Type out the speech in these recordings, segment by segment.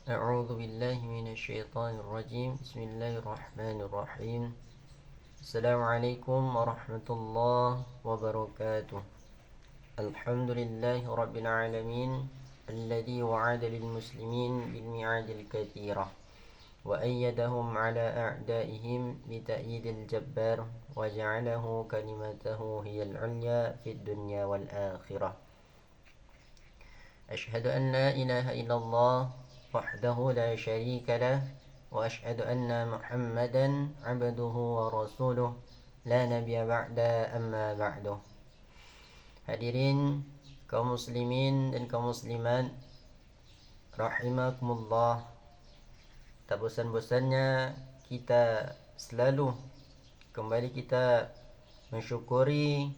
أعوذ بالله من الشيطان الرجيم بسم الله الرحمن الرحيم السلام عليكم ورحمة الله وبركاته الحمد لله رب العالمين الذي وعد للمسلمين بالميعاد الكثيرة وأيدهم على أعدائهم بتأييد الجبار وجعله كلمته هي العليا في الدنيا والآخرة أشهد أن لا إله إلا الله وحده لا شريك له وأشهد أن محمدا عبده ورسوله لا نبي بعد أما بعده. Hadirin kaum muslimin dan kaum muslimat rahimakumullah, tak bosan-bosannya kita selalu kembali kita mensyukuri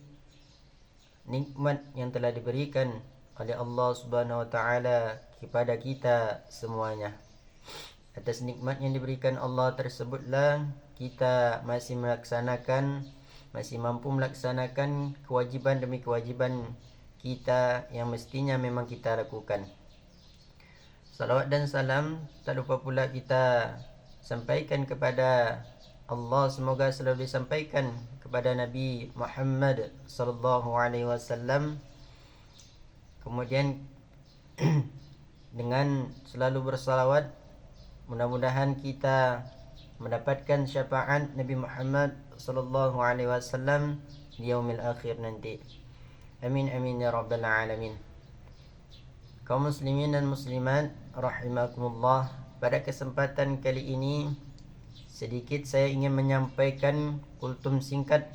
nikmat yang telah diberikan oleh Allah Subhanahu wa taala kepada kita semuanya. Atas nikmat yang diberikan Allah tersebutlah kita masih mampu melaksanakan kewajiban demi kewajiban kita yang mestinya memang kita lakukan. Salawat dan salam tak lupa pula kita sampaikan kepada Allah, semoga selalu disampaikan kepada Nabi Muhammad sallallahu alaihi wasallam. Kemudian dengan selalu bersalawat, mudah-mudahan kita mendapatkan syafaat Nabi Muhammad sallallahu alaihi wasallam di yaumil akhir nanti. Amin amin ya rabbal alamin. Kaum muslimin dan muslimat rahimakumullah, pada kesempatan kali ini sedikit saya ingin menyampaikan kultum singkat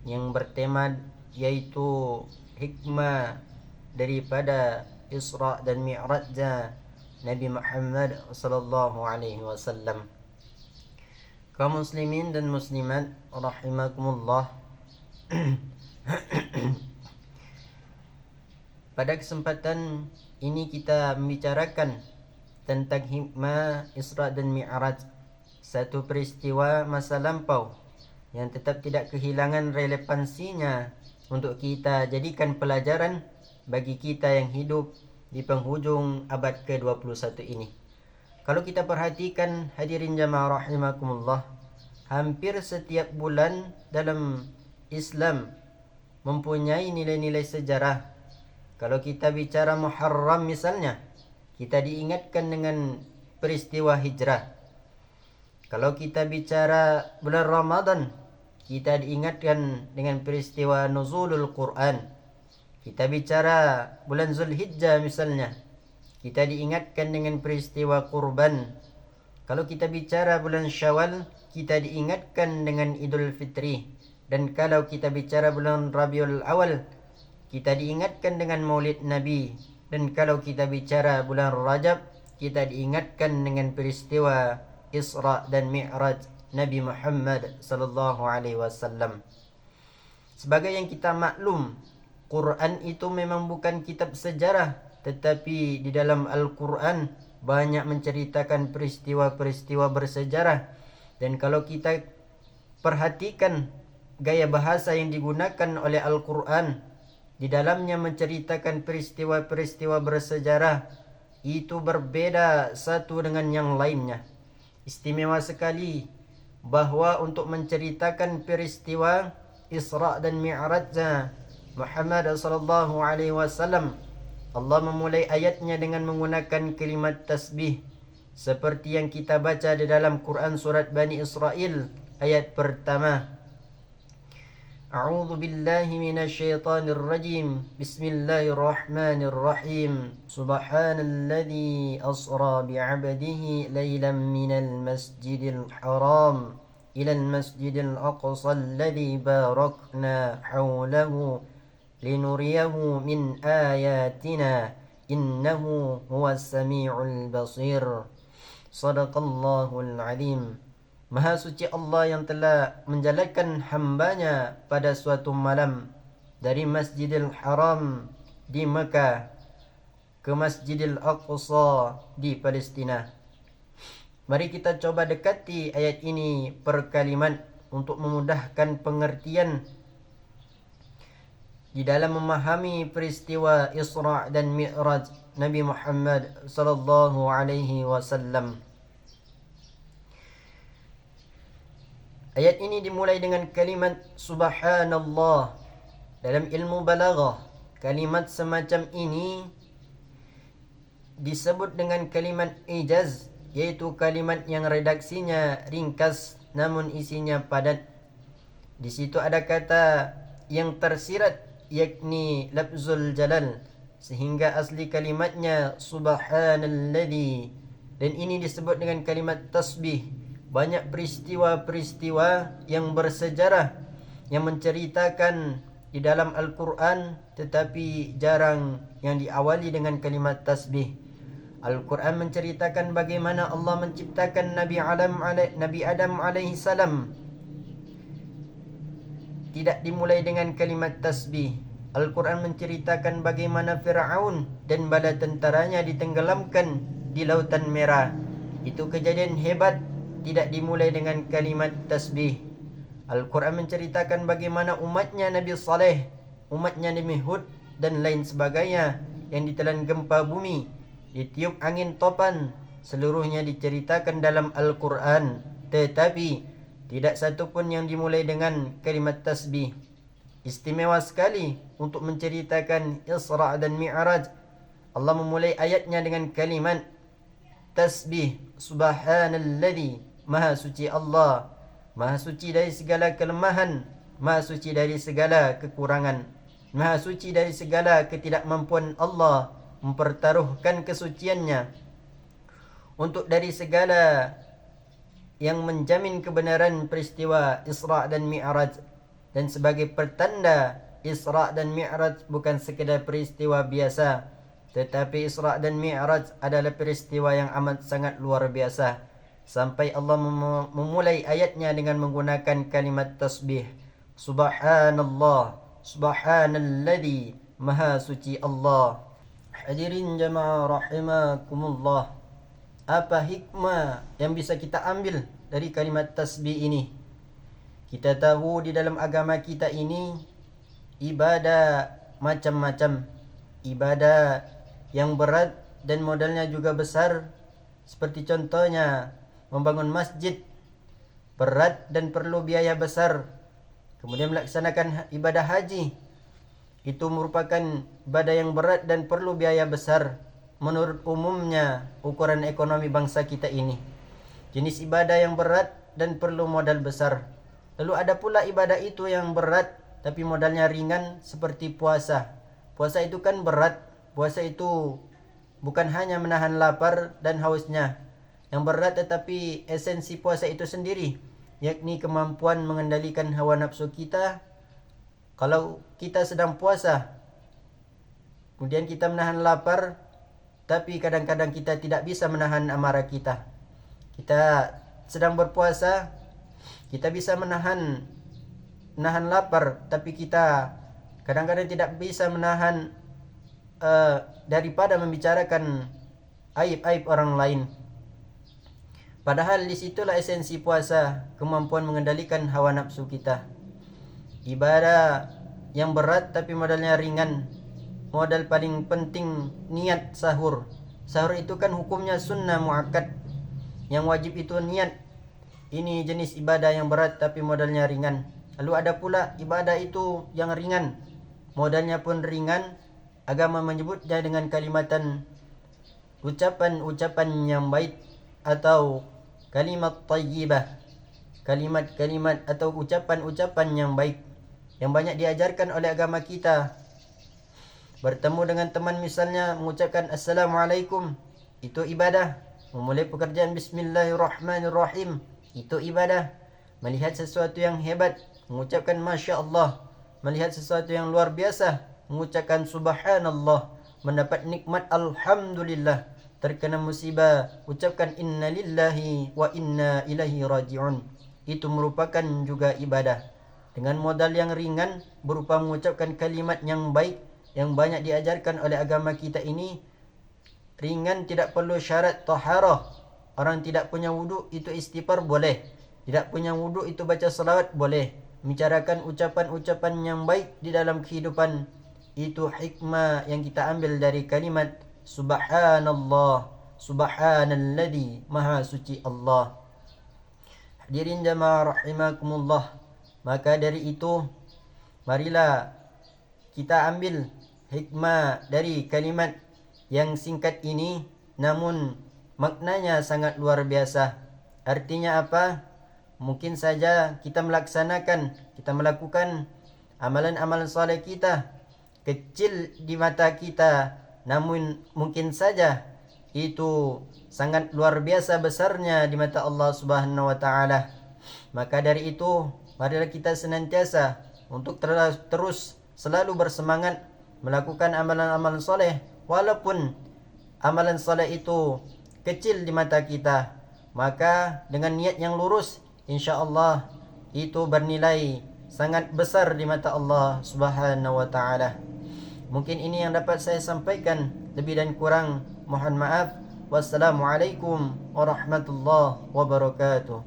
yang bertema yaitu hikmah daripada Isra dan Mi'rajnya Nabi Muhammad sallallahu alaihi wasallam. Kaum muslimin dan muslimat rahimakumullah, pada kesempatan ini kita membicarakan tentang hikmah Isra dan Mi'raj, satu peristiwa masa lampau yang tetap tidak kehilangan relevansinya untuk kita jadikan pelajaran bagi kita yang hidup di penghujung abad ke-21 ini. Kalau kita perhatikan hadirin jamaah rahimakumullah, hampir setiap bulan dalam Islam mempunyai nilai-nilai sejarah. Kalau kita bicara Muharram misalnya, kita diingatkan dengan peristiwa hijrah. Kalau kita bicara bulan Ramadan, kita diingatkan dengan peristiwa nuzulul Quran. Kita bicara bulan Zulhijjah misalnya, kita diingatkan dengan peristiwa kurban. Kalau kita bicara bulan Syawal, kita diingatkan dengan Idul Fitri. Dan kalau kita bicara bulan Rabiul Awal, kita diingatkan dengan Maulid Nabi. Dan kalau kita bicara bulan Rajab, kita diingatkan dengan peristiwa Isra dan Mi'raj Nabi Muhammad sallallahu alaihi wasallam. Sebagai yang kita maklum, Quran itu memang bukan kitab sejarah, tetapi di dalam Al-Quran banyak menceritakan peristiwa-peristiwa bersejarah. Dan kalau kita perhatikan gaya bahasa yang digunakan oleh Al-Quran, di dalamnya menceritakan peristiwa-peristiwa bersejarah, itu berbeda satu dengan yang lainnya. Istimewa sekali bahwa untuk menceritakan peristiwa Isra dan Mi'rajnya Muhammad sallallahu alaihi wasallam, Allah memulai ayatnya dengan menggunakan kalimat tasbih, seperti yang kita baca di dalam Quran surat Bani Israel ayat pertama. A'udzu billahi minasy syaithanir rajim. Bismillahirrahmanirrahim. Subhanalladzi asra bi'abdihi lailan minal masjidil haram ilal masjidil aqsa alladzi barakna hawlahu linuriyahu min ayatina innahu huwas sami'ul basir. Sadaqallahul azim. Maha suci Allah yang telah menjalankan hambanya pada suatu malam dari Masjidil Haram di Mekah ke Masjidil Aqsa di Palestina. Mari kita coba dekati ayat ini per kalimat untuk memudahkan pengertian di dalam memahami peristiwa Isra dan Mi'raj Nabi Muhammad sallallahu alaihi wasallam. Ayat ini dimulai dengan kalimat subhanallah. Dalam ilmu balaghah, kalimat semacam ini disebut dengan kalimat ijaz, yaitu kalimat yang redaksinya ringkas namun isinya padat. Di situ ada kata yang tersirat, yakni lafzul jalal, sehingga asli kalimatnya subhanalladzi, dan ini disebut dengan kalimat tasbih. Banyak peristiwa-peristiwa yang bersejarah yang menceritakan di dalam Al-Quran, tetapi jarang yang diawali dengan kalimat tasbih. Al-Quran menceritakan bagaimana Allah menciptakan Nabi Adam alaihi salam, tidak dimulai dengan kalimat tasbih. Al-Quran menceritakan bagaimana Fir'aun dan bala tentaranya ditenggelamkan di Lautan Merah. Itu kejadian hebat, tidak dimulai dengan kalimat tasbih. Al-Quran menceritakan bagaimana umatnya Nabi Saleh, umatnya Nabi Hud dan lain sebagainya yang ditelan gempa bumi, ditiup angin topan. Seluruhnya diceritakan dalam Al-Quran, tetapi tidak satu pun yang dimulai dengan kalimat tasbih. Istimewa sekali untuk menceritakan Isra' dan Mi'raj. Allah memulai ayatnya dengan kalimat tasbih. Subhanalladzi, maha suci Allah, maha suci dari segala kelemahan, maha suci dari segala kekurangan, maha suci dari segala ketidakmampuan Allah mempertaruhkan kesuciannya untuk dari segala yang menjamin kebenaran peristiwa Isra' dan Mi'raj. Dan sebagai pertanda, Isra' dan Mi'raj bukan sekedar peristiwa biasa, tetapi Isra' dan Mi'raj adalah peristiwa yang amat sangat luar biasa. Sampai Allah memulai ayatnya dengan menggunakan kalimat tasbih. Subhanallah, subhanalladzi, maha suci Allah. Hadirin jamaah rahimakumullah. Apa hikmah yang bisa kita ambil dari kalimat tasbih ini? Kita tahu di dalam agama kita ini ibadah macam-macam. Ibadah yang berat dan modalnya juga besar. Seperti contohnya membangun masjid, berat dan perlu biaya besar. Kemudian melaksanakan ibadah haji, itu merupakan ibadah yang berat dan perlu biaya besar. Menurut umumnya ukuran ekonomi bangsa kita ini, jenis ibadah yang berat dan perlu modal besar. Lalu ada pula ibadah itu yang berat tapi modalnya ringan, seperti puasa. Puasa itu kan berat. Puasa itu bukan hanya menahan lapar dan hausnya. Yang berat tetapi esensi puasa itu sendiri, yakni kemampuan mengendalikan hawa nafsu kita. Kalau kita sedang puasa, kemudian kita menahan lapar, tapi kadang-kadang kita tidak bisa menahan amarah kita. Kita sedang berpuasa, kita bisa menahan lapar, tapi kita kadang-kadang tidak bisa menahan daripada membicarakan aib-aib orang lain. Padahal disitulah esensi puasa, kemampuan mengendalikan hawa nafsu kita. Ibadah yang berat tapi modalnya ringan. Modal paling penting niat sahur. Sahur itu kan hukumnya sunnah muakkad. Yang wajib itu niat. Ini jenis ibadah yang berat tapi modalnya ringan. Lalu ada pula ibadah itu yang ringan, modalnya pun ringan. Agama menyebutnya dengan kalimatan ucapan-ucapan yang baik atau kalimat tayyibah. Kalimat-kalimat atau ucapan-ucapan yang baik yang banyak diajarkan oleh agama kita. Bertemu dengan teman misalnya mengucapkan Assalamualaikum, itu ibadah. Memulai pekerjaan Bismillahirrahmanirrahim, itu ibadah. Melihat sesuatu yang hebat, mengucapkan Masya Allah. Melihat sesuatu yang luar biasa, mengucapkan Subhanallah. Mendapat nikmat Alhamdulillah. Terkena musibah, ucapkan Inna lillahi wa inna ilaihi raji'un. Itu merupakan juga ibadah. Dengan modal yang ringan, berupa mengucapkan kalimat yang baik, yang banyak diajarkan oleh agama kita ini. Ringan, tidak perlu syarat taharah. Orang tidak punya wudu itu istighfar boleh. Tidak punya wudu itu baca salawat boleh. Membicarakan ucapan-ucapan yang baik di dalam kehidupan. Itu hikmah yang kita ambil dari kalimat Subhanallah, subhanalladzi, maha suci Allah. Hadirin jamaah rahimakumullah, maka dari itu marilah kita ambil hikmah dari kalimat yang singkat ini, namun maknanya sangat luar biasa. Artinya apa? Mungkin saja kita melakukan amalan-amalan soleh kita kecil di mata kita, namun mungkin saja itu sangat luar biasa besarnya di mata Allah Subhanahu wa taala. Maka dari itu, marilah kita senantiasa untuk terus selalu bersemangat melakukan amalan-amalan soleh, walaupun amalan soleh itu kecil di mata kita. Maka dengan niat yang lurus, insya-Allah itu bernilai sangat besar di mata Allah Subhanahu wa taala. Mungkin ini yang dapat saya sampaikan, lebih dan kurang mohon maaf. Wassalamualaikum warahmatullahi wabarakatuh.